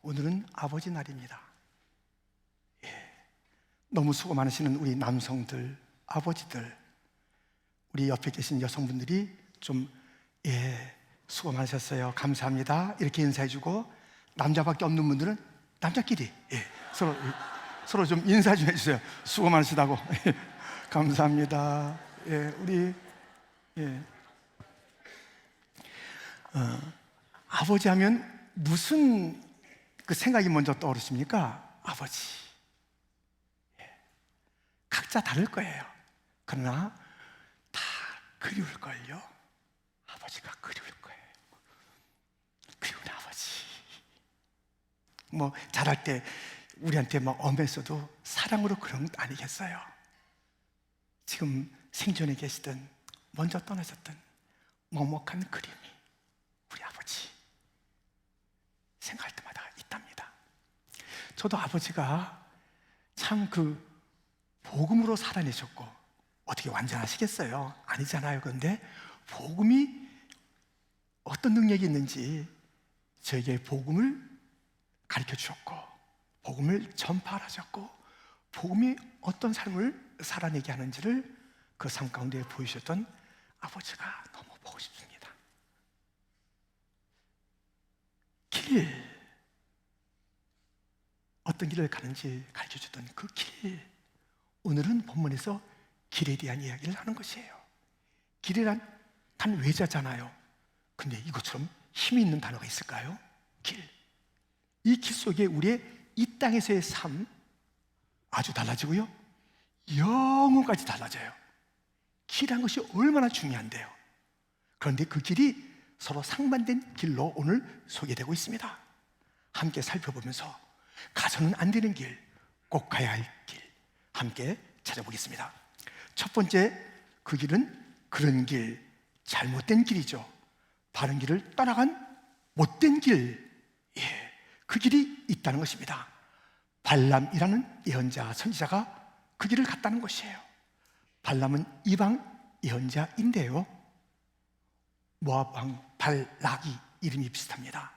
오늘은 아버지 날입니다. 너무 수고 많으시는 우리 남성들, 아버지들, 우리 옆에 계신 여성분들이 좀 수고 많으셨어요, 감사합니다 이렇게 인사해주고, 남자밖에 없는 분들은 남자끼리 서로 좀 인사 좀 해주세요. 수고 많으시다고. 감사합니다. 우리 아버지 하면 무슨 그 생각이 먼저 떠오르십니까? 아버지. 각자 다를 거예요. 그러나 다 그리울걸요. 아버지가 그리울 거예요. 그리운 아버지. 뭐 자랄 때 우리한테 막 엄했어도 사랑으로 그런 거 아니겠어요? 지금 생존에 계시든 먼저 떠나셨든 먹먹한 그림이 우리 아버지 생각할 때마다 있답니다. 저도 아버지가 참 그 복음으로 살아내셨고, 어떻게 완전하시겠어요? 아니잖아요. 그런데 복음이 어떤 능력이 있는지 저에게 복음을 가르쳐 주셨고, 복음을 전파하셨고, 복음이 어떤 삶을 살아내게 하는지를 그 삶 가운데 보이셨던 아버지가 너무 보고 싶습니다. 어떤 길을 가는지 가르쳐 주던 그 길, 오늘은 본문에서 길에 대한 이야기를 하는 것이에요. 길이란 단 외자잖아요. 근데 이것처럼 힘이 있는 단어가 있을까요? 길. 이 길 속에 우리의 이 땅에서의 삶 아주 달라지고요, 영혼까지 달라져요. 길이란 것이 얼마나 중요한데요. 그런데 그 길이 서로 상반된 길로 오늘 소개되고 있습니다. 함께 살펴보면서 가서는 안 되는 길, 꼭 가야 할 길 함께 찾아보겠습니다. 첫 번째, 그 길은 그런 길, 잘못된 길이죠. 바른 길을 떠나간 못된 길, 그 길이 있다는 것입니다. 발람이라는 예언자, 선지자가 그 길을 갔다는 것이에요. 발람은 이방 예언자인데요, 모압 왕 발락이 이름이 비슷합니다.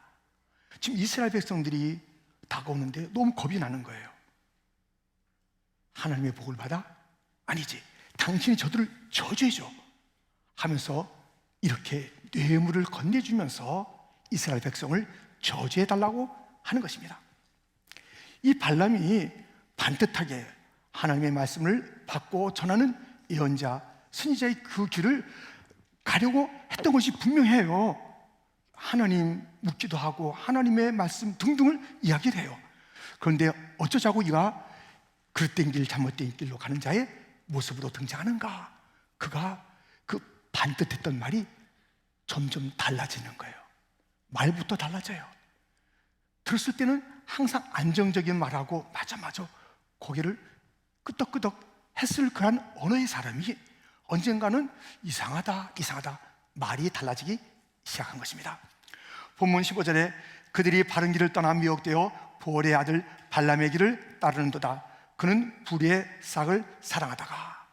지금 이스라엘 백성들이 다가오는데 너무 겁이 나는 거예요. 하나님의 복을 받아? 아니지, 당신이 저들을 저주해줘 하면서 이렇게 뇌물을 건네주면서 이스라엘 백성을 저주해달라고 하는 것입니다. 이 발람이 반듯하게 하나님의 말씀을 받고 전하는 예언자, 선지자의 그 길을 가려고 했던 것이 분명해요. 하나님 묻기도 하고 하나님의 말씀 등등을 이야기를 해요. 그런데 어쩌자고 이가 그릇된 길, 잘못된 길로 가는 자의 모습으로 등장하는가? 그가 그 반듯했던 말이 점점 달라지는 거예요. 말부터 달라져요. 들었을 때는 항상 안정적인 말하고 맞아 고개를 끄덕끄덕 했을 그런 언어의 사람이 언젠가는 이상하다 말이 달라지기 시작한 것입니다. 본문 15절에 그들이 바른 길을 떠나 미혹되어 보올의 아들 발람의 길을 따르는도다. 그는 불의의 싹을 사랑하다가,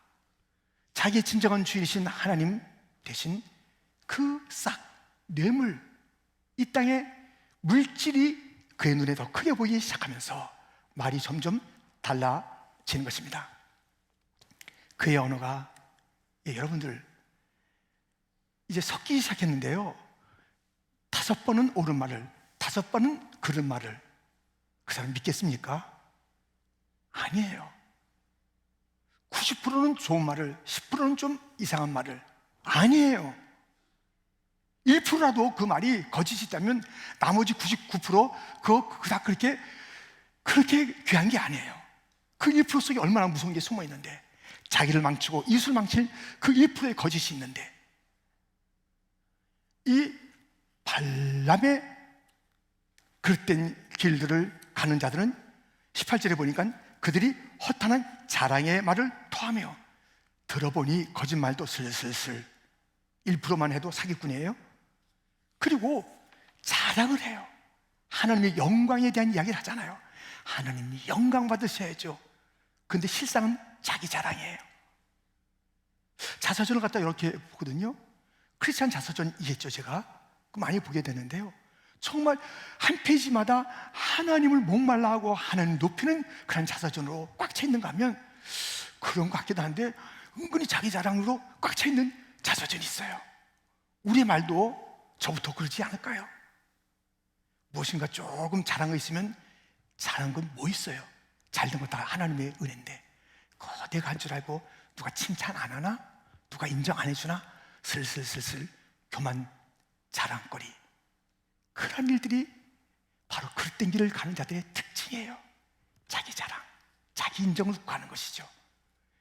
자기의 진정한 주인이신 하나님 대신 그 싹, 뇌물, 이 땅의 물질이 그의 눈에 더 크게 보이기 시작하면서 말이 점점 달라지는 것입니다. 그의 언어가 여러분들 이제 섞이기 시작했는데요, 5번은 옳은 말을, 5번은 그른 말을, 그 사람 믿겠습니까? 아니에요. 90%는 좋은 말을, 10%는 좀 이상한 말을, 아니에요. 1%라도 그 말이 거짓이 있다면 나머지 99% 그거 다 그렇게 귀한 게 아니에요. 그 1% 속에 얼마나 무서운 게 숨어 있는데, 자기를 망치고 이웃을 망칠 그 1%의 거짓이 있는데, 이 발람의 그릇된 길들을 가는 자들은 18절에 보니까 그들이 허탄한 자랑의 말을 토하며, 들어보니 거짓말도 슬슬슬 1%만 해도 사기꾼이에요. 그리고 자랑을 해요. 하나님의 영광에 대한 이야기를 하잖아요. 하나님이 영광 받으셔야죠. 근데 실상은 자기 자랑이에요. 자서전을 갖다 이렇게 보거든요. 크리스찬 자서전 이겠죠, 제가 많이 보게 되는데요, 정말 한 페이지마다 하나님을 목말라 하고 하나님 높이는 그런 자서전으로 꽉 차 있는가 하면 그런 것 같기도 한데 은근히 자기 자랑으로 꽉 차 있는 자서전이 있어요. 우리의 말도 저부터 그러지 않을까요? 무엇인가 조금 잘한 거 있으면 잘한 건 뭐 있어요? 잘된 거 다 하나님의 은혜인데 그거 내가 한 줄 알고 누가 칭찬 안 하나? 누가 인정 안 해주나? 슬슬 교만 자랑거리, 그런 일들이 바로 그릇된 길을 가는 자들의 특징이에요. 자기 자랑, 자기 인정을 구하는 것이죠.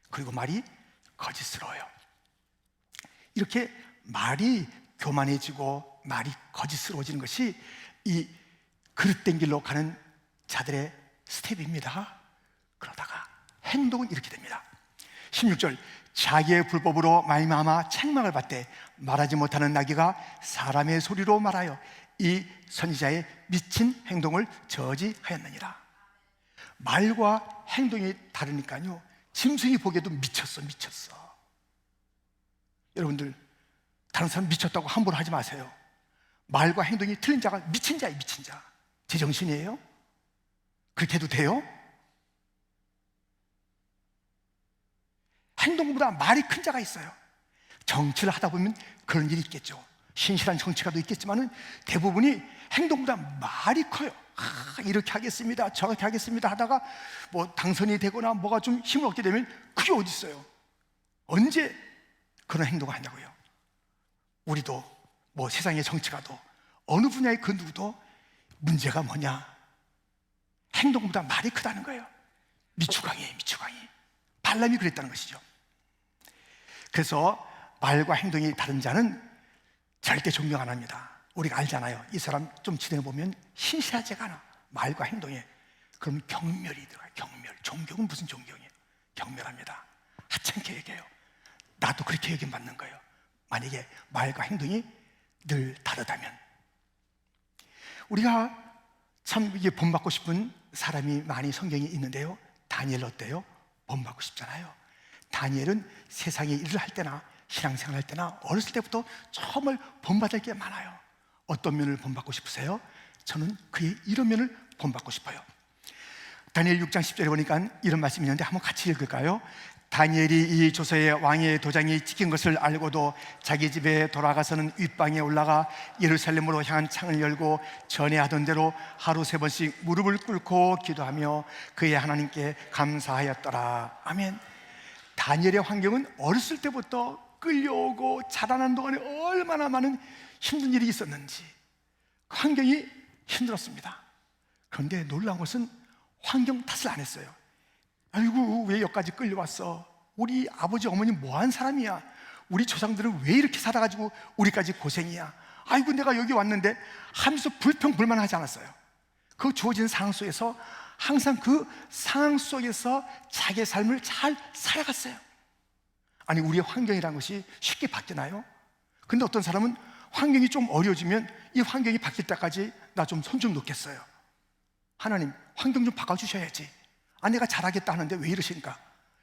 그리고 말이 거짓스러워요. 이렇게 말이 교만해지고 말이 거짓스러워지는 것이 이 그릇된 길로 가는 자들의 스텝입니다. 그러다가 행동은 이렇게 됩니다. 16절, 자기의 불법으로 말미암아 책망을 받되 말하지 못하는 나귀가 사람의 소리로 말하여 이 선지자의 미친 행동을 저지하였느니라. 말과 행동이 다르니까요, 짐승이 보기에도 미쳤어. 여러분들, 다른 사람 미쳤다고 함부로 하지 마세요. 말과 행동이 틀린 자가 미친 자예요. 미친 자. 제정신이에요? 그렇게 해도 돼요? 행동보다 말이 큰 자가 있어요. 정치를 하다 보면 그런 일이 있겠죠. 신실한 정치가도 있겠지만은 대부분이 행동보다 말이 커요. 이렇게 하겠습니다, 저렇게 하겠습니다 하다가 뭐 당선이 되거나 뭐가 좀 힘을 얻게 되면 그게 어디 있어요? 언제 그런 행동을 하냐고요. 우리도 뭐 세상의 정치가도 어느 분야의 그 누구도 문제가 뭐냐? 행동보다 말이 크다는 거예요. 미추광이에요. 발람이 그랬다는 것이죠. 그래서 말과 행동이 다른 자는 절대 존경 안 합니다. 우리가 알잖아요. 이 사람 좀 지내보면 신실하지가 않아. 말과 행동에. 그럼 경멸이 들어가요. 경멸. 존경은 무슨 존경이에요? 경멸합니다. 하찮게 얘기해요. 나도 그렇게 얘기받는 거예요. 만약에 말과 행동이 늘 다르다면. 우리가 참 이게 본받고 싶은 사람이 많이 성경에 있는데요, 다니엘 어때요? 본받고 싶잖아요. 다니엘은 세상의 일을 할 때나 신앙생활 할 때나 어렸을 때부터 정말 본받을 게 많아요. 어떤 면을 본받고 싶으세요? 저는 그의 이런 면을 본받고 싶어요. 다니엘 6장 10절에 보니까 이런 말씀이 있는데 한번 같이 읽을까요? 다니엘이 이 조서에 왕의 도장이 찍힌 것을 알고도 자기 집에 돌아가서는 윗방에 올라가 예루살렘으로 향한 창을 열고 전에 하던 대로 하루 3번씩 무릎을 꿇고 기도하며 그의 하나님께 감사하였더라. 아멘. 다니엘의 환경은 어렸을 때부터 끌려오고 자라는 동안에 얼마나 많은 힘든 일이 있었는지 그 환경이 힘들었습니다. 그런데 놀라운 것은 환경 탓을 안 했어요. 아이고, 왜 여기까지 끌려왔어? 우리 아버지 어머니 뭐한 사람이야? 우리 조상들은 왜 이렇게 살아가지고 우리까지 고생이야? 아이고, 내가 여기 왔는데 하면서 불평불만하지 않았어요. 그 주어진 상황 속에서 항상 그 상황 속에서 자기의 삶을 잘 살아갔어요. 아니, 우리의 환경이라는 것이 쉽게 바뀌나요? 근데 어떤 사람은 환경이 좀 어려워지면 이 환경이 바뀔 때까지 나 좀 손 좀 놓겠어요. 하나님, 환경 좀 바꿔주셔야지. 내가 잘하겠다 하는데 왜 이러신가?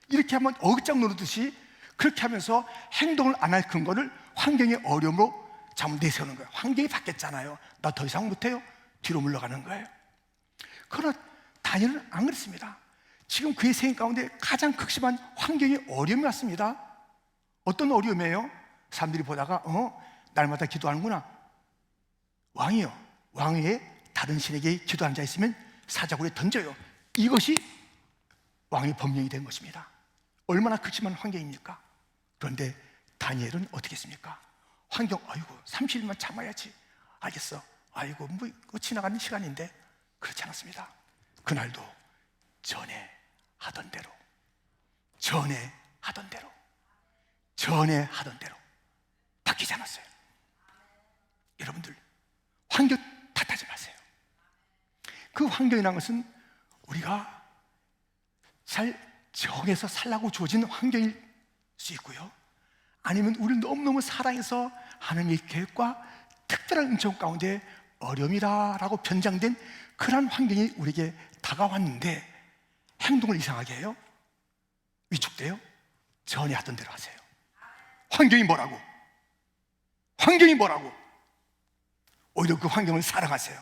이렇게 한번 어깃장 노르듯이 그렇게 하면서 행동을 안 할 근거를 환경의 어려움으로 자꾸 내세우는 거예요. 환경이 바뀌었잖아요. 나 더 이상 못해요. 뒤로 물러가는 거예요. 그러나 다니엘은 안 그랬습니다. 지금 그의 생애 가운데 가장 극심한 환경의 어려움이 왔습니다. 어떤 어려움이에요? 사람들이 보다가 날마다 기도하는구나. 왕이요, 왕 외에 다른 신에게 기도하는 자 있으면 사자굴에 던져요. 이것이 왕의 법령이 된 것입니다. 얼마나 극심한 환경입니까? 그런데 다니엘은 어떻게 했습니까? 환경, 아이고 30일만 참아야지. 알겠어. 아이고 뭐 지나가는 시간인데. 그렇지 않았습니다. 그날도 전에 하던 대로 바뀌지 않았어요. 여러분들, 환경 탓하지 마세요. 그 환경이라는 것은 우리가 잘 정해서 살라고 주어진 환경일 수 있고요, 아니면 우리를 너무너무 사랑해서 하나님의 계획과 특별한 은총 가운데 어려움이라고 변장된 그러한 환경이 우리에게 다가왔는데 행동을 이상하게 해요? 위축돼요? 전에 하던 대로 하세요. 환경이 뭐라고? 오히려 그 환경을 사랑하세요.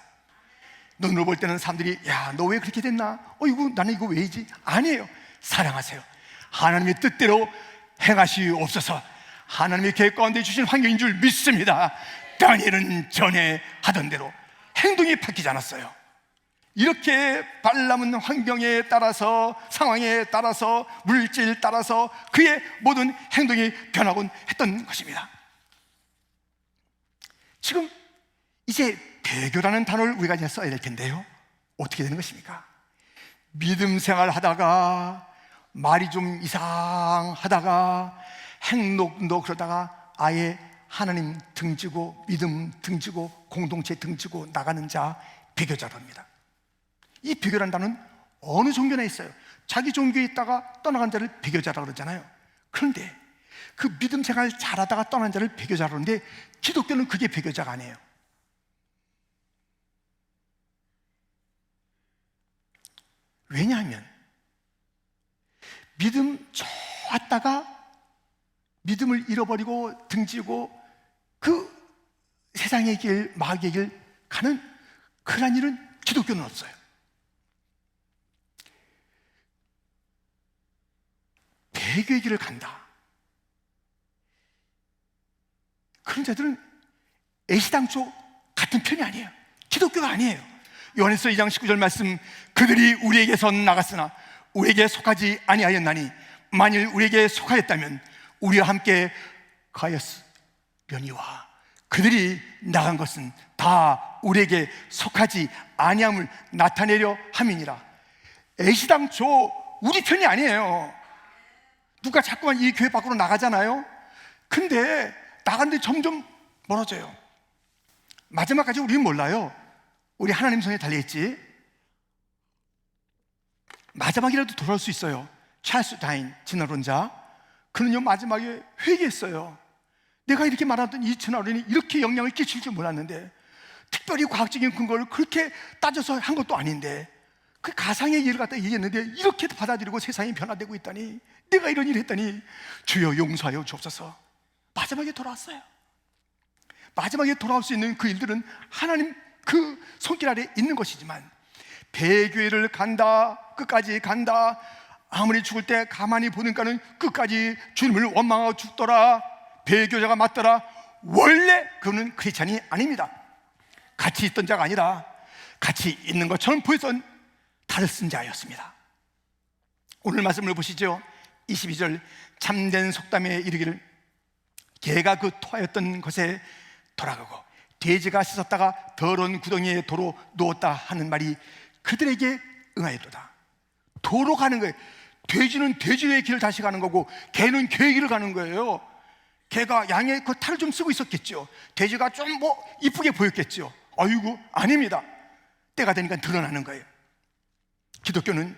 눈으로 볼 때는 사람들이 야, 너 왜 그렇게 됐나? 이거 나는 이거 왜이지? 아니에요. 사랑하세요. 하나님의 뜻대로 행하시옵소서. 하나님의 계획 가운데 주신 환경인 줄 믿습니다. 다니엘은 전에 하던 대로 행동이 바뀌지 않았어요. 이렇게 발람은 환경에 따라서, 상황에 따라서, 물질에 따라서 그의 모든 행동이 변하곤 했던 것입니다. 지금 이제 배교라는 단어를 우리가 이제 써야 될 텐데요, 어떻게 되는 것입니까? 믿음 생활 하다가 말이 좀 이상하다가 행동도 그러다가 아예 하나님 등지고 믿음 등지고 공동체 등지고 나가는 자, 배교자로 합니다. 이 배교라는 단어는 어느 종교나 있어요. 자기 종교에 있다가 떠나간 자를 배교자라고 그러잖아요. 그런데 그 믿음 생활 잘하다가 떠난 자를 배교자라고 하는데, 기독교는 그게 배교자가 아니에요. 왜냐하면 믿음 좋았다가 믿음을 잃어버리고 등지고 그 세상의 길, 마귀의 길 가는 그런 일은 기독교는 없어요. 배교의 길을 간다, 그런 자들은 애시당초 같은 편이 아니에요. 기독교가 아니에요. 요한일서 2장 19절 말씀, 그들이 우리에게서 나갔으나 우리에게 속하지 아니하였나니 만일 우리에게 속하였다면 우리와 함께 가였으려니와 그들이 나간 것은 다 우리에게 속하지 아니함을 나타내려 함이니라. 애시당초 우리 편이 아니에요. 누가 자꾸만 이 교회 밖으로 나가잖아요. 근데 나갔는데 점점 멀어져요. 마지막까지 우리는 몰라요. 우리 하나님 손에 달려있지. 마지막이라도 돌아올 수 있어요. 찰스 다인 진화론자, 그는요 마지막에 회개했어요. 내가 이렇게 말하던 이 진화론이 이렇게 영향을 끼칠 줄 몰랐는데, 특별히 과학적인 근거를 그렇게 따져서 한 것도 아닌데 그 가상의 예를 갖다 얘기했는데 이렇게 받아들이고 세상이 변화되고 있다니, 내가 이런 일을 했다니 주여 용서하여 주옵소서. 마지막에 돌아왔어요. 마지막에 돌아올 수 있는 그 일들은 하나님 그 손길 아래 있는 것이지만, 배교회를 간다, 끝까지 간다, 아무리 죽을 때 가만히 보니까는 끝까지 주님을 원망하고 죽더라, 배교자가 맞더라, 원래 그는 크리스찬이 아닙니다. 같이 있던 자가 아니라 같이 있는 것처럼 보였던 탈을 쓴 자였습니다. 오늘 말씀을 보시죠. 22절, 참된 속담에 이르기를 개가 그 토하였던 것에 돌아가고 돼지가 씻었다가 더러운 구덩이에 도로 누웠다 하는 말이 그들에게 응하였도다. 도로 가는 거예요. 돼지는 돼지의 길을 다시 가는 거고 개는 개의 길을 가는 거예요. 개가 양의 그 탈을 좀 쓰고 있었겠죠. 돼지가 좀 이쁘게 보였겠죠. 아이고, 아닙니다. 때가 되니까 드러나는 거예요. 기독교는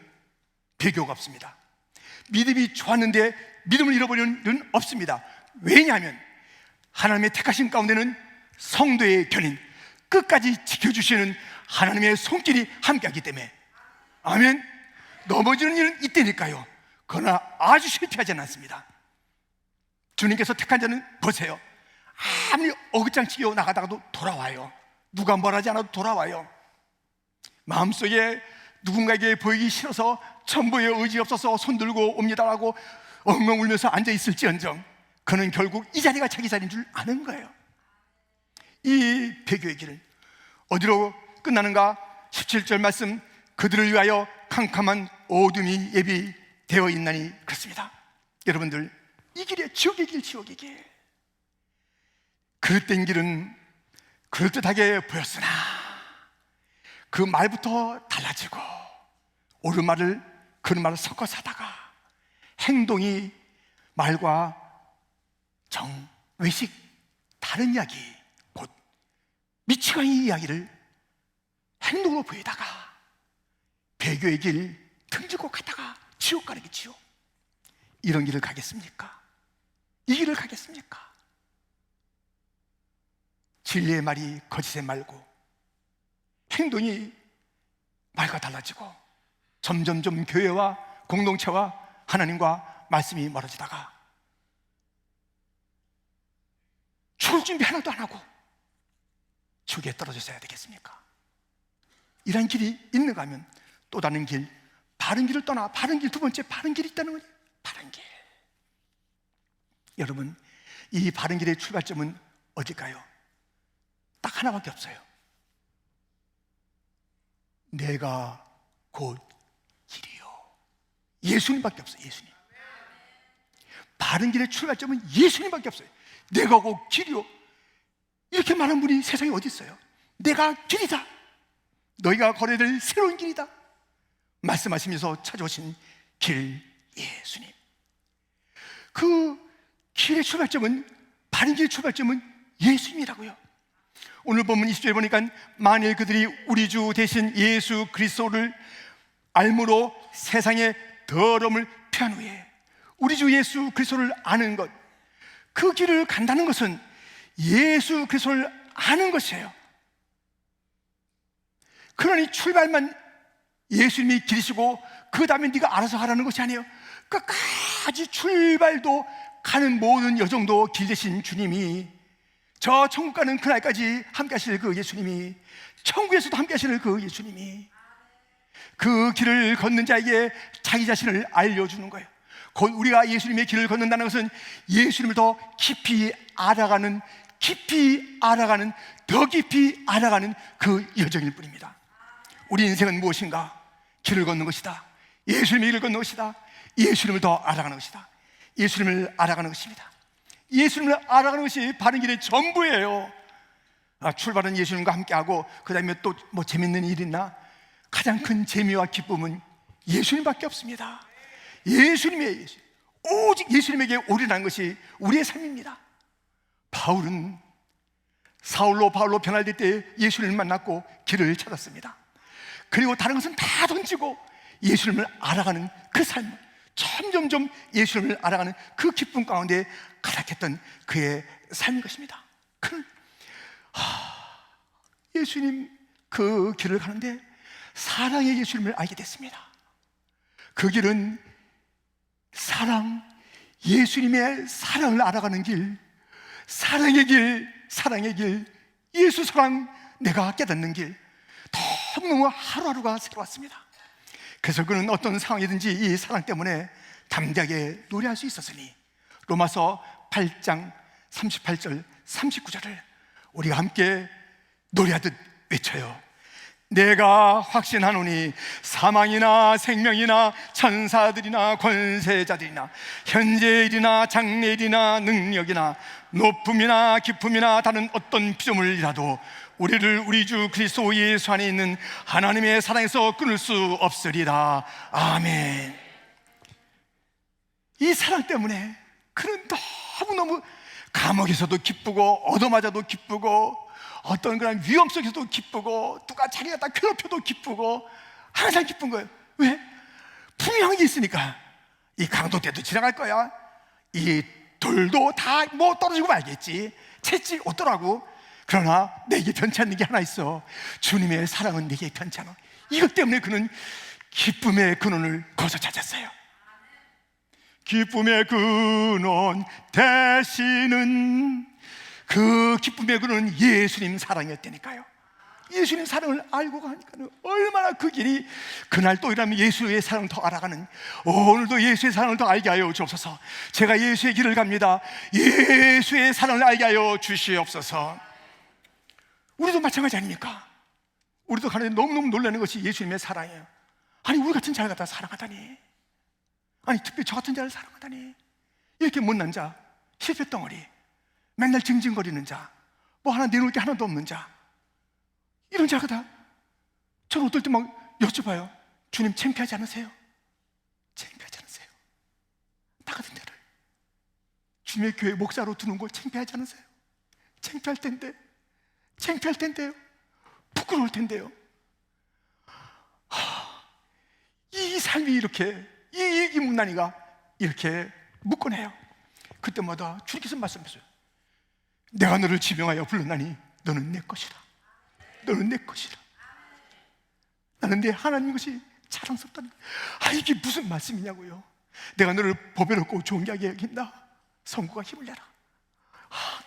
배교가 없습니다. 믿음이 좋았는데 믿음을 잃어버리는 일은 없습니다. 왜냐하면 하나님의 택하신 가운데는 성도의 견인, 끝까지 지켜주시는 하나님의 손길이 함께하기 때문에. 아멘. 넘어지는 일은 있다니까요. 그러나 아주 실패하지는 않습니다. 주님께서 택한 자는 보세요, 아무리 어긋장치고 나가다가도 돌아와요. 누가 말하지 않아도 돌아와요. 마음속에 누군가에게 보이기 싫어서 천부의 의지 없어서 손들고 옵니다라고 엉엉 울면서 앉아있을지언정 그는 결국 이 자리가 자기 자리인 줄 아는 거예요. 이 배교의 길은 어디로 끝나는가? 17절 말씀, 그들을 위하여 캄캄한 어둠이 예비되어 있나니 그렇습니다. 여러분들, 이 길이에요. 지옥의 길, 지옥의 길. 그릇된 길은 그럴듯하게 보였으나 그 말부터 달라지고 오른말을 그른말을 섞어서 하다가 행동이 말과 정, 외식, 다른 이야기, 곧 미치광이 이야기를 행동으로 보이다가 배교의 길 등지고 가다가 지옥 가는 게 지옥. 이런 길을 가겠습니까? 이 길을 가겠습니까? 진리의 말이 거짓의 말고 행동이 말과 달라지고 점점점 교회와 공동체와 하나님과 말씀이 멀어지다가 죽을 준비 하나도 안 하고 죽에 떨어졌어야 되겠습니까? 이런 길이 있는가 하면 또 다른 길, 바른 길을 떠나 바른 길, 두 번째 바른 길이 있다는 거예요. 바른 길. 여러분, 이 바른 길의 출발점은 어딜까요? 딱 하나밖에 없어요. 내가 곧 길이요. 예수님밖에 없어요. 예수님. 바른 길의 출발점은 예수님밖에 없어요. 내가 곧 길이요. 이렇게 말하는 분이 세상에 어디 있어요? 내가 길이다. 너희가 걸어야 될 새로운 길이다. 말씀하시면서 찾아오신 길, 예수님. 그 길의 출발점은, 바른 길의 출발점은 예수님이라고요. 오늘 본문 20절에 보니까 만일 그들이 우리 주 대신 예수 그리스도를 알므로 세상의 더러움을 피한 후에, 우리 주 예수 그리스도를 아는 것, 그 길을 간다는 것은 예수 그리스도를 아는 것이에요. 그러니 출발만 예수님이 길이시고 그 다음에 네가 알아서 하라는 것이 아니에요. 끝까지 출발도 가는 모든 여정도 길 대신 주님이, 저 천국 가는 그날까지 함께 하실 그 예수님이, 천국에서도 함께 하실 그 예수님이 그 길을 걷는 자에게 자기 자신을 알려주는 거예요. 곧 우리가 예수님의 길을 걷는다는 것은 예수님을 더 깊이 알아가는, 더 깊이 알아가는 그 여정일 뿐입니다. 우리 인생은 무엇인가? 길을 걷는 것이다. 예수님의 길을 걷는 것이다. 예수님을 더 알아가는 것이다. 예수님을 알아가는 것입니다. 예수님을 알아가는 것이 바른 길의 전부예요. 출발은 예수님과 함께하고 그 다음에 또 뭐 재밌는 일 있나? 가장 큰 재미와 기쁨은 예수님밖에 없습니다. 예수님의, 오직 예수님에게 올인한 것이 우리의 삶입니다. 바울은 사울로 바울로 변화될 때 예수님을 만났고 길을 찾았습니다. 그리고 다른 것은 다 던지고 예수님을 알아가는 그 삶, 점점점 예수님을 알아가는 그 기쁨 가운데 가득했던 그의 삶인 것입니다. 예수님 그 길을 가는데 사랑의 예수님을 알게 됐습니다. 그 길은 사랑, 예수님의 사랑을 알아가는 길, 사랑의 길, 예수 사랑 내가 깨닫는 길, 너무너무 하루하루가 새로웠습니다. 그래서 그는 어떤 상황이든지 이 사랑 때문에 담대하게 노래할 수 있었으니 로마서 8장 38절 39절을 우리가 함께 노래하듯 외쳐요. 내가 확신하노니 사망이나 생명이나 천사들이나 권세자들이나 현재일이나 장래일이나 능력이나 높음이나 깊음이나 다른 어떤 피조물이라도 우리를 우리 주 그리스도 예수 안에 있는 하나님의 사랑에서 끊을 수 없으리라. 아멘. 이 사랑 때문에 그는 너무너무 감옥에서도 기쁘고 얻어맞아도 기쁘고 어떤 그런 위험 속에서도 기쁘고 누가 자기가 다 괴롭혀도 기쁘고 항상 기쁜 거예요. 왜? 분명한 게 있으니까. 이 강도 때도 지나갈 거야. 이 돌도 다 뭐 떨어지고 말겠지. 채찍 어떠라고. 그러나 내게 편치 않는 게 하나 있어. 주님의 사랑은 내게 편치 않아. 이것 때문에 그는 기쁨의 근원을 거기서 찾았어요. 기쁨의 근원 되시는 그 기쁨의 근원은 예수님 사랑이었다니까요. 예수님 사랑을 알고 가니까 얼마나 그 길이, 그날 또 이러면 예수의 사랑을 더 알아가는, 오늘도 예수의 사랑을 더 알게 하여 주옵소서. 제가 예수의 길을 갑니다. 예수의 사랑을 알게 하여 주시옵소서. 우리도 마찬가지 아닙니까? 우리도 가는데 너무너무 놀라는 것이 예수님의 사랑이에요. 아니 우리 같은 자를 갖다 사랑하다니, 아니 특별히 저 같은 자를 사랑하다니, 이렇게 못난 자, 실패 덩어리, 맨날 징징거리는 자, 뭐 하나 내놓을 게 하나도 없는 자, 이런 자가 다 저는 어떨 때 막 여쭤봐요. 주님 창피하지 않으세요? 창피하지 않으세요? 나 같은 자를 주님의 교회 목사로 두는 걸 창피하지 않으세요? 창피할 텐데요. 부끄러울 텐데요. 이 삶이 이렇게, 이 문난이가 이렇게 묶어내요. 그때마다 주님께서 말씀하셨어요. 내가 너를 지명하여 불렀나니 너는 내 것이라. 너는 내 것이라. 나는 내 하나님 것이 자랑스럽다는 거예요. 이게 무슨 말씀이냐고요. 내가 너를 보배롭고 존귀하게 여긴다. 성구가 힘을 내라.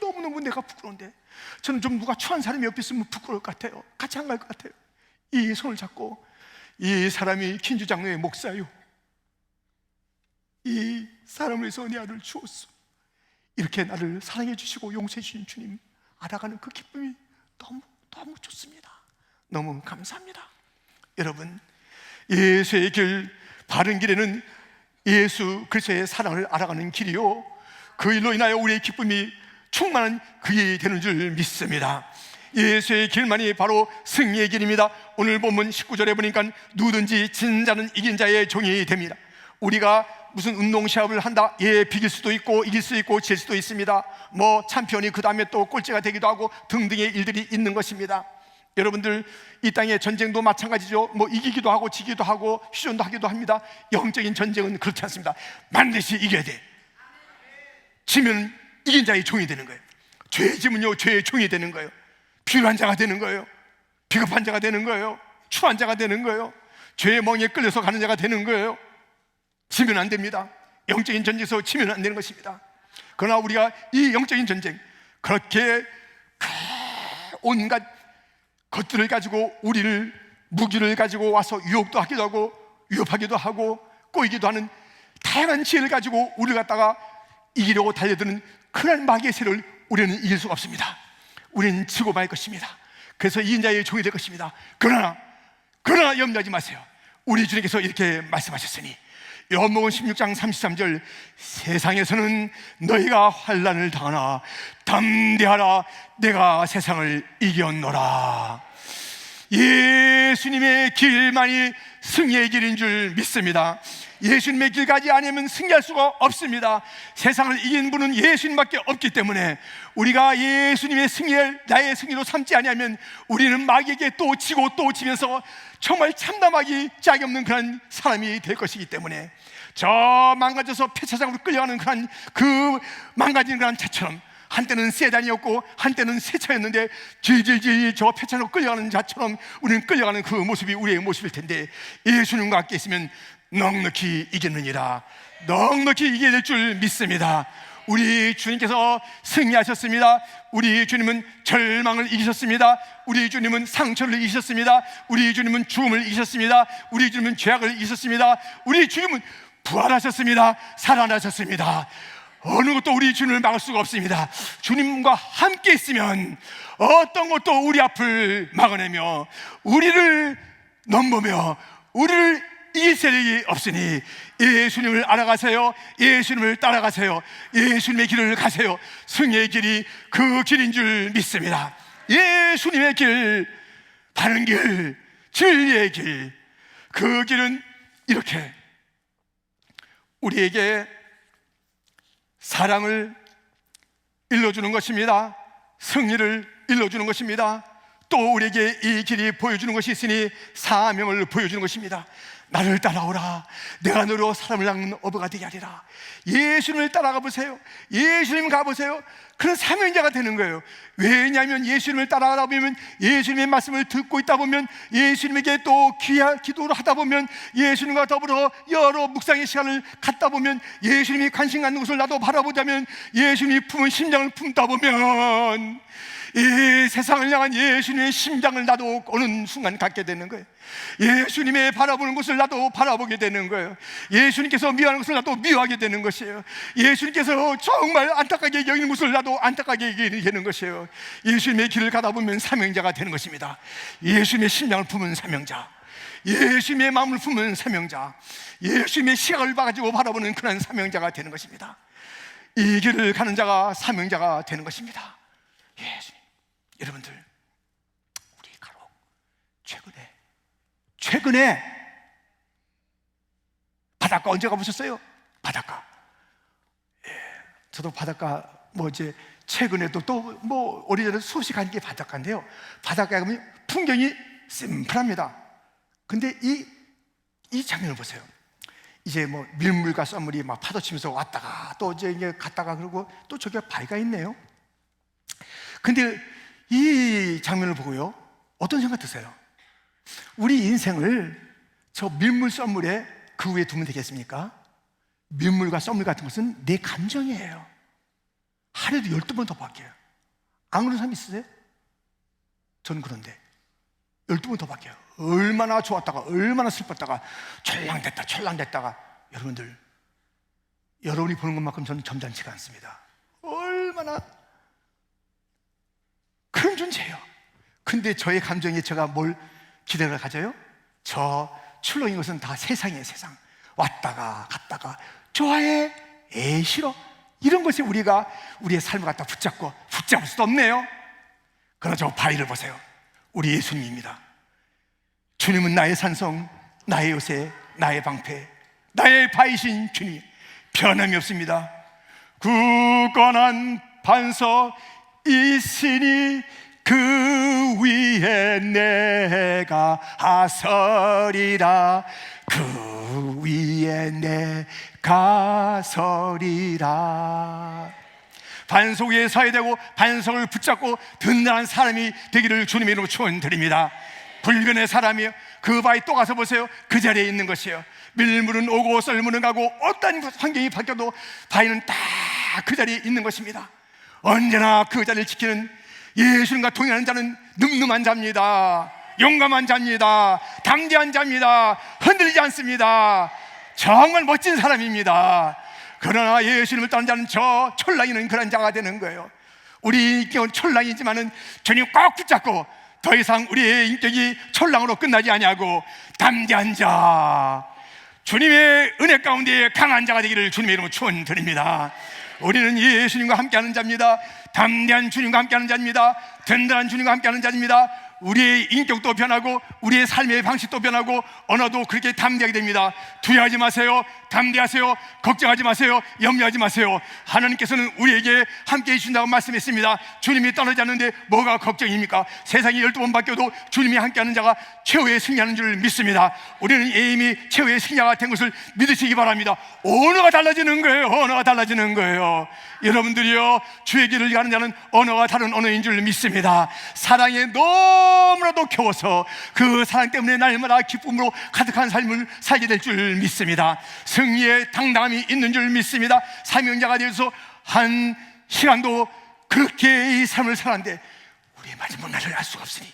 너무너무 내가 부끄러운데 저는 좀 누가 추한 사람이 옆에 있으면 부끄러울 것 같아요. 같이 안 갈 것 같아요. 이 손을 잡고, 이 사람이 긴주장로의 목사요, 이 사람을 위해서 내 아들을 주었어, 이렇게 나를 사랑해 주시고 용서해 주신 주님 알아가는 그 기쁨이 너무 좋습니다. 너무 감사합니다. 여러분, 예수의 길, 바른 길에는 예수 그리스도의 사랑을 알아가는 길이요, 그 일로 인하여 우리의 기쁨이 충만한 그게 되는 줄 믿습니다. 예수의 길만이 바로 승리의 길입니다. 오늘 본문 19절에 보니까 누구든지 진 자는 이긴 자의 종이 됩니다. 우리가 무슨 운동 시합을 한다, 비길 수도 있고 이길 수도 있고 질 수도 있습니다. 뭐 챔피언이 그 다음에 또 꼴찌가 되기도 하고 등등의 일들이 있는 것입니다. 여러분들, 이 땅의 전쟁도 마찬가지죠. 뭐 이기기도 하고 지기도 하고 휴전도 하기도 합니다. 영적인 전쟁은 그렇지 않습니다. 반드시 이겨야 돼. 지면 이긴 자의 종이 되는 거예요. 죄의 짐은요, 죄의 종이 되는 거예요. 비굴한 자가 되는 거예요. 비겁한 자가 되는 거예요. 추한 자가 되는 거예요. 죄의 멍에 끌려서 가는 자가 되는 거예요. 지면 안 됩니다. 영적인 전쟁에서 지면 안 되는 것입니다. 그러나 우리가 이 영적인 전쟁, 그렇게 온갖 것들을 가지고 우리를, 무기를 가지고 와서 유혹도 하기도 하고 위협하기도 하고 꼬이기도 하는 다양한 지혜를 가지고 우리를 갖다가 이기려고 달려드는 그런 마귀의 세를 우리는 이길 수가 없습니다. 우리는 지고 말 것입니다. 그래서 이긴 자의 종이 될 것입니다. 그러나 염려하지 마세요. 우리 주님께서 이렇게 말씀하셨으니, 요한복음 16장 33절, 세상에서는 너희가 환난을 당하나 담대하라, 내가 세상을 이겼노라. 예수님의 길만이 승리의 길인 줄 믿습니다. 예수님의 길 가지 않으면 승리할 수가 없습니다. 세상을 이긴 분은 예수님밖에 없기 때문에 우리가 예수님의 승리를 나의 승리로 삼지 않으면 우리는 마귀에게 또 지고 또 지면서 정말 참담하기 짝이 없는 그런 사람이 될 것이기 때문에, 저 망가져서 폐차장으로 끌려가는 그 망가진 그런 차처럼, 한때는 세단이었고 한때는 새 차였는데 질질질 저 폐차장으로 끌려가는 자처럼 우리는 끌려가는 그 모습이 우리의 모습일 텐데, 예수님과 함께 있으면 넉넉히 이기느니라. 넉넉히 이기게 될 줄 믿습니다. 우리 주님께서 승리하셨습니다. 우리 주님은 절망을 이기셨습니다. 우리 주님은 상처를 이기셨습니다. 우리 주님은 죽음을 이기셨습니다. 우리 주님은 죄악을 이기셨습니다. 우리 주님은 부활하셨습니다. 살아나셨습니다. 어느 것도 우리 주님을 막을 수가 없습니다. 주님과 함께 있으면 어떤 것도 우리 앞을 막아내며 우리를 넘보며 우리를 이길 세력이 없으니 예수님을 알아가세요. 예수님을 따라가세요. 예수님의 길을 가세요. 승리의 길이 그 길인 줄 믿습니다. 예수님의 길, 바른 길, 진리의 길, 그 길은 이렇게 우리에게 사랑을 일러주는 것입니다. 승리를 일러주는 것입니다. 또 우리에게 이 길이 보여주는 것이 있으니 사명을 보여주는 것입니다. 나를 따라오라, 내가 너로 사람을 낚는 어부가 되게 하리라. 예수님을 따라가 보세요. 예수님 가보세요. 그런 사명자가 되는 거예요. 왜냐하면 예수님을 따라가다 보면, 예수님의 말씀을 듣고 있다 보면, 예수님에게 또 기도를 하다 보면, 예수님과 더불어 여러 묵상의 시간을 갖다 보면, 예수님이 관심 갖는 것을 나도 바라보자면, 예수님이 품은 심장을 품다 보면 이 세상을 향한 예수님의 심장을 나도 어느 순간 갖게 되는 거예요. 예수님의 바라보는 것을 나도 바라보게 되는 거예요. 예수님께서 미워하는 것을 나도 미워하게 되는 것이에요. 예수님께서 정말 안타깝게 여기는 것을 나도 안타깝게 여기게 되는 것이에요. 예수님의 길을 가다 보면 사명자가 되는 것입니다. 예수님의 심장을 품은 사명자, 예수님의 마음을 품은 사명자, 예수님의 시각을 가지고 바라보는 그런 사명자가 되는 것입니다. 이 길을 가는 자가 사명자가 되는 것입니다. 예수님, 여러분들, 우리 가록 최근에 바닷가 언제 가보셨어요? 바닷가. 저도 바닷가 최근에도 또 오래전에 수없이 간 게 바닷가인데요. 바닷가에 가면 풍경이 심플합니다. 근데 이 장면을 보세요. 이제 밀물과 썰물이 막 파도 치면서 왔다가 또 이제 갔다가, 그러고 또 저기 바위가 있네요. 근데 이 장면을 보고요, 어떤 생각 드세요? 우리 인생을 저 밀물 썰물에 그 위에 두면 되겠습니까? 밀물과 썰물 같은 것은 내 감정이에요. 하루에도 12번 더 바뀌어요. 안 그런 사람 있으세요? 전 그런데 12번 더 바뀌어요. 얼마나 좋았다가 얼마나 슬펐다가 철랑됐다가 여러분들, 여러분이 보는 것만큼 저는 점잖지가 않습니다. 얼마나 그런 존재예요. 근데 저의 감정에 제가 뭘 기대를 가져요? 저 출렁인 것은 다 세상이에요. 세상. 왔다가 갔다가 좋아해, 싫어, 이런 것에 우리가 우리의 삶을 갖다 붙잡을 수도 없네요. 그러나 저 바위를 보세요. 우리 예수님입니다. 주님은 나의 산성, 나의 요새, 나의 방패, 나의 바위신 주님, 변함이 없습니다. 굳건한 반석 있으니 그 위에 내가 서리라. 그 위에 내가 서리라. 반석 위에 서야 되고 반석을 붙잡고 든든한 사람이 되기를 주님의 이름으로 축원드립니다. 불변의 사람이요, 그 바위 또 가서 보세요. 그 자리에 있는 것이에요. 밀물은 오고 썰물은 가고 어떤 환경이 바뀌어도 바위는 딱 그 자리에 있는 것입니다. 언제나 그 자리를 지키는 예수님과 동행하는 자는 늠름한 자입니다. 용감한 자입니다. 담대한 자입니다. 흔들리지 않습니다. 정말 멋진 사람입니다. 그러나 예수님을 떠난 자는 저 촐랑이는 그런 자가 되는 거예요. 우리 인격은 촐랑이지만은 주님 꼭 붙잡고 더 이상 우리의 인격이 촐랑으로 끝나지 아니하고 담대한 자, 주님의 은혜 가운데 강한 자가 되기를 주님의 이름으로 축원드립니다. 우리는 예수님과 함께하는 자입니다. 담대한 주님과 함께하는 자입니다. 든든한 주님과 함께하는 자입니다. 우리의 인격도 변하고 우리의 삶의 방식도 변하고 언어도 그렇게 담대하게 됩니다. 두려워하지 마세요. 담대하세요. 걱정하지 마세요. 염려하지 마세요. 하나님께서는 우리에게 함께해 주신다고 말씀했습니다. 주님이 떠나지 않는데 뭐가 걱정입니까? 세상이 12번 바뀌어도 주님이 함께하는 자가 최후에 승리하는 줄 믿습니다. 우리는 이미 최후의 승리가 된 것을 믿으시기 바랍니다. 언어가 달라지는 거예요. 언어가 달라지는 거예요. 여러분들이요, 주의 길을 가는 자는 언어가 다른 언어인 줄 믿습니다. 사랑에 너무나도 겨워서 그 사랑 때문에 날마다 기쁨으로 가득한 삶을 살게 될 줄 믿습니다. 승리의 당당함이 있는 줄 믿습니다. 사명자가 되어서 한 시간도 그렇게 이 삶을 살았는데 우리의 마지막 날을 알 수가 없으니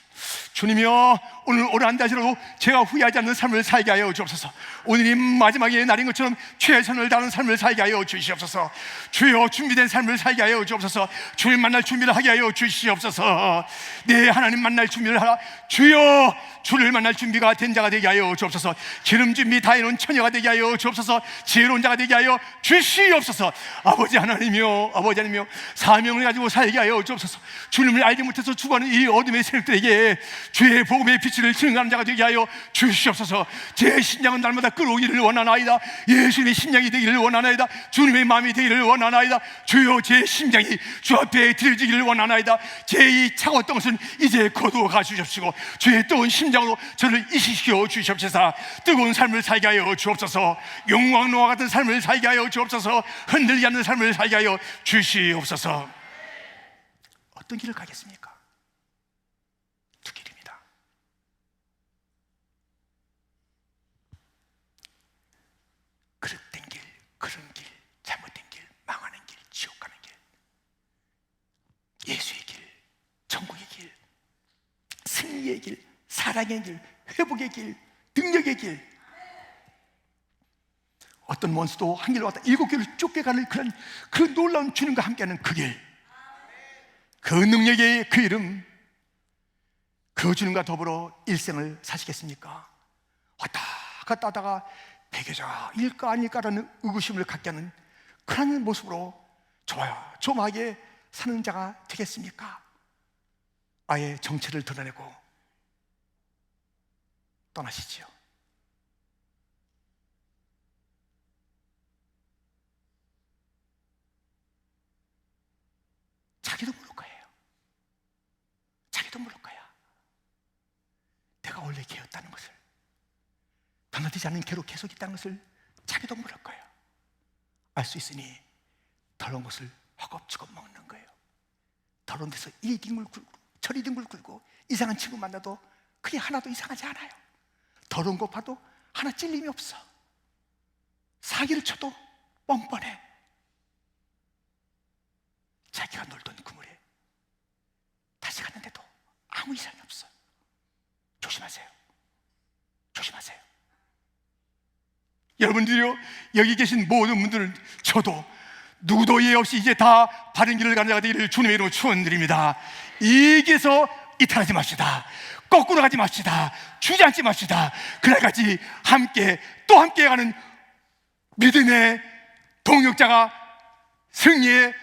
주님이여, 오늘 오랜 다시라도 제가 후회하지 않는 삶을 살게 하여 주옵소서. 오늘이 마지막의 날인 것처럼 최선을 다하는 삶을 살게 하여 주시옵소서. 주여, 준비된 삶을 살게 하여 주옵소서. 주님 만날 준비를 하게 하여 주시옵소서. 네, 하나님 만날 준비를 하라. 주여, 주를 만날 준비가 된 자가 되게 하여 주옵소서. 기름 준비 다 해놓은 처녀가 되게 하여 주옵소서. 지혜로운 자가 되게 하여 주시옵소서. 아버지 하나님이여, 아버지 하나님이여, 사명을 가지고 살게 하여 주옵소서. 주님을 알지 못해서 죽어가는 이 어둠의 세력들에게 주의 복음의 빛을 증거하는 자가 되게 하여 주시옵소서. 제 심장은 날마다 끌어오기를 원하나이다. 예수님의 심장이 되기를 원하나이다. 주님의 마음이 되기를 원하나이다. 주여, 제 심장이 주 앞에 들어지기를 원하나이다. 제 이 차가웠던 것은 이제 거두어 가주십시고 주의 뜨거운 심장으로 저를 이식시켜 주시옵소서. 뜨거운 삶을 살게 하여 주옵소서. 용광로와 같은 삶을 살게 하여 주옵소서. 흔들리지 않는 삶을 살게 하여 주시옵소서. 어떤 길을 가겠습니까? 두 길입니다. 그릇된 길, 그런 길, 잘못된 길, 망하는 길, 지옥 가는 길, 예수의 길, 천국의 길, 승리의 길, 사랑의 길, 회복의 길, 능력의 길. 어떤 원수도 한 길로 왔다 7길을 쫓겨가는 그런 그 놀라운 주님과 함께하는 그 길, 그 능력의 그 이름, 그 주님과 더불어 일생을 사시겠습니까? 왔다 갔다 하다가 배교자가 일까 아닐까라는 의구심을 갖게 하는 그런 모습으로 조마하게 사는 자가 되겠습니까? 아예 정체를 드러내고 떠나시지요. 자기도 모를 거예요. 자기도 모를 거야. 내가 원래 개였다는 것을, 변화되지 않는 개로 계속 있다는 것을 자기도 모를 거예요. 알 수 있으니 더러운 것을 허겁지겁 먹는 거예요. 더러운 데서 이리 뒹굴 굴고 저리 뒹굴 굴고 이상한 친구 만나도 그게 하나도 이상하지 않아요. 더러운 거 봐도 하나 찔림이 없어. 사기를 쳐도 뻔뻔해. 자기가 놀던 그물에 끝까지 갔는데도 아무 이상이 없어요. 조심하세요. 조심하세요. 여러분들이요, 여기 계신 모든 분들은, 저도 누구도 예외 없이 이제 다 바른 길을 가는 자가 되기를 주님의 이름으로 축원드립니다. 이 길에서 이탈하지 맙시다. 거꾸로 가지 맙시다. 주저앉지 맙시다. 그날까지 함께 또 함께 가는 믿음의 동역자가, 승리의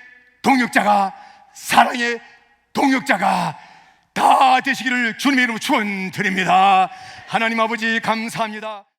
동역자가, 사랑의 동역자가 다 되시기를 주님의 이름으로 축원드립니다. 하나님 아버지 감사합니다.